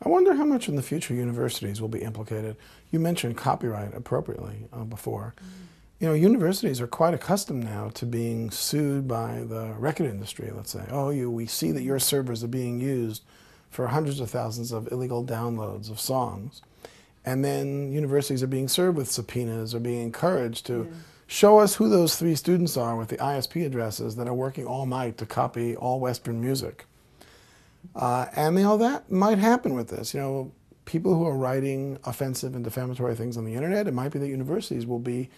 wonder how much in the future universities will be implicated. You mentioned copyright appropriately before. You know, universities are quite accustomed now to being sued by the record industry, let's say. Oh, we see that your servers are being used for hundreds of thousands of illegal downloads of songs. And then universities are being served with subpoenas or being encouraged to show us who those 3 students are with the ISP addresses that are working all night to copy all Western music. And you know, that might happen with this. You know, people who are writing offensive and defamatory things on the internet, it might be that universities will be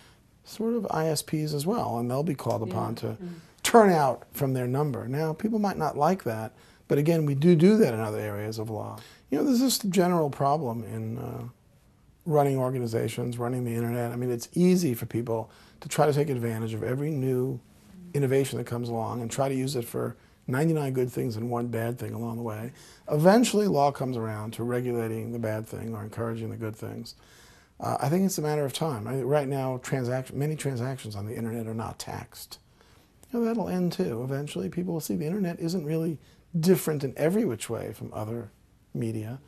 sort of ISPs as well, and they'll be called upon to turn out from their number. Now, people might not like that, but again, we do that in other areas of law. You know, there's this general problem in running organizations, running the internet. I mean, it's easy for people to try to take advantage of every new innovation that comes along and try to use it for 99 good things and 1 bad thing along the way. Eventually, law comes around to regulating the bad thing or encouraging the good things. I think it's a matter of time. Right now, many transactions on the internet are not taxed. You know, that'll end too. Eventually, people will see the internet isn't really different in every which way from other media.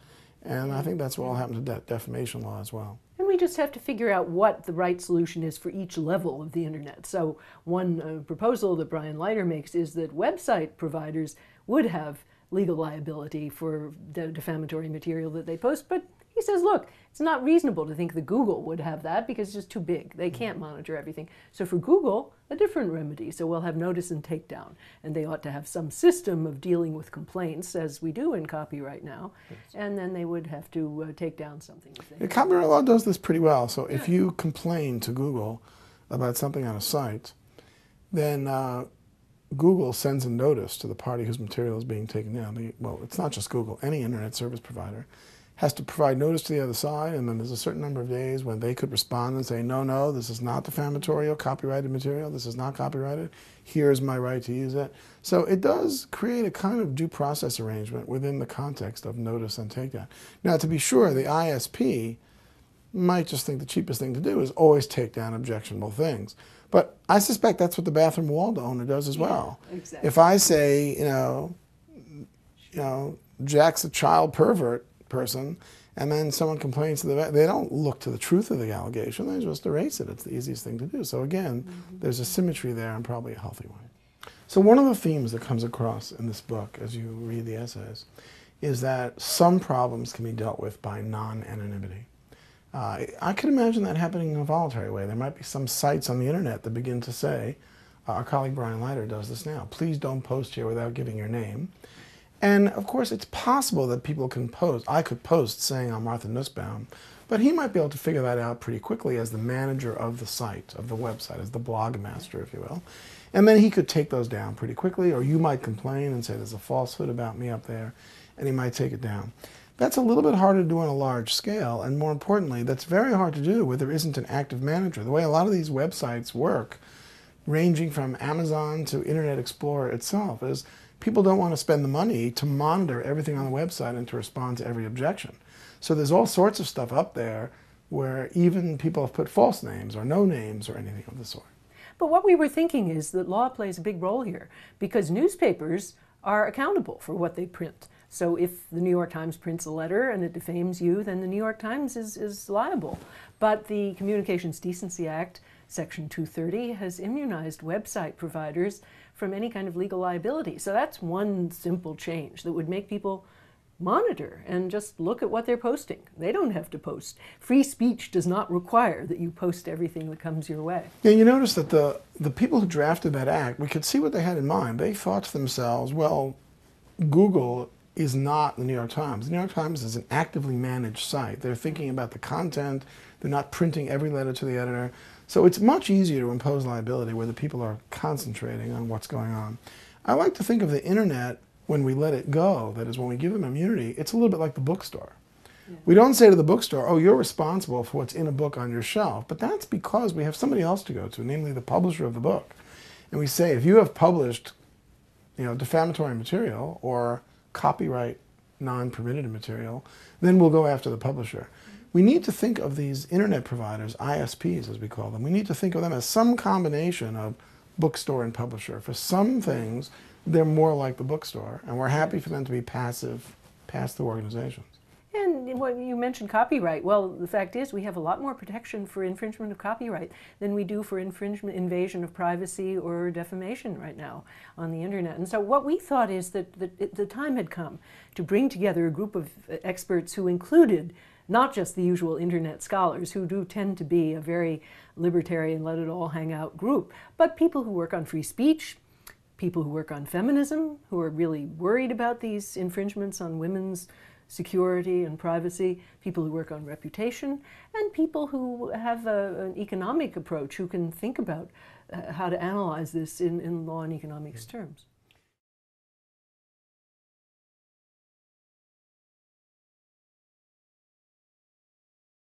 And I think that's what will happen to defamation law as well. And we just have to figure out what the right solution is for each level of the internet. So one proposal that Brian Leiter makes is that website providers would have legal liability for the defamatory material that they post, but he says, look, it's not reasonable to think that Google would have that because it's just too big. They can't monitor everything. So for Google, a different remedy. So we'll have notice and takedown. And they ought to have some system of dealing with complaints, as we do in copyright now. And then they would have to take down something. The copyright law does this pretty well. So if you complain to Google about something on a site, then Google sends a notice to the party whose material is being taken down. Well, it's not just Google. Any internet service provider has to provide notice to the other side, and then there's a certain number of days when they could respond and say, no, this is not defamatory or copyrighted material, this is not copyrighted, here's my right to use it. So it does create a kind of due process arrangement within the context of notice and takedown. Now, to be sure, the ISP might just think the cheapest thing to do is always take down objectionable things. But I suspect that's what the bathroom wall owner does as well. Exactly. If I say, you know, Jack's a child pervert person, and then someone complains to they don't look to the truth of the allegation, they just erase it. It's the easiest thing to do. So again, there's a symmetry there and probably a healthy one. So one of the themes that comes across in this book as you read the essays is that some problems can be dealt with by non-anonymity. I could imagine that happening in a voluntary way. There might be some sites on the internet that begin to say, our colleague Brian Leiter does this now, please don't post here without giving your name. And of course, it's possible that people can post. I could post saying I'm Martha Nussbaum, but he might be able to figure that out pretty quickly as the manager of the site, of the website, as the blog master, if you will. And then he could take those down pretty quickly, or you might complain and say there's a falsehood about me up there, and he might take it down. That's a little bit harder to do on a large scale, and more importantly, that's very hard to do where there isn't an active manager. The way a lot of these websites work, ranging from Amazon to Internet Explorer itself, is people don't want to spend the money to monitor everything on the website and to respond to every objection. So there's all sorts of stuff up there where even people have put false names or no names or anything of the sort. But what we were thinking is that law plays a big role here because newspapers are accountable for what they print. So if the New York Times prints a letter and it defames you, then the New York Times is liable. But the Communications Decency Act, Section 230, has immunized website providers from any kind of legal liability. So that's one simple change that would make people monitor and just look at what they're posting. They don't have to post. Free speech does not require that you post everything that comes your way. Yeah, you notice that the people who drafted that act, we could see what they had in mind. They thought to themselves, well, Google is not the New York Times. The New York Times is an actively managed site. They're thinking about the content. They're not printing every letter to the editor. So it's much easier to impose liability where the people are concentrating on what's going on. I like to think of the internet when we let it go, that is when we give them immunity, it's a little bit like the bookstore. Yeah. We don't say to the bookstore, oh, you're responsible for what's in a book on your shelf, but that's because we have somebody else to go to, namely the publisher of the book. And we say, if you have published, defamatory material or copyright non-permitted material, then we'll go after the publisher. We need to think of these internet providers, ISPs as we call them, we need to think of them as some combination of bookstore and publisher. For some things, they're more like the bookstore, and we're happy for them to be passive, pass-through organizations. Yeah, and when you mentioned copyright, well, the fact is we have a lot more protection for infringement of copyright than we do for invasion of privacy or defamation right now on the internet. And so what we thought is that the time had come to bring together a group of experts who included not just the usual internet scholars, who do tend to be a very libertarian, let it all hang out group, but people who work on free speech, people who work on feminism, who are really worried about these infringements on women's security and privacy, people who work on reputation, and people who have an economic approach, who can think about how to analyze this in law and economics terms.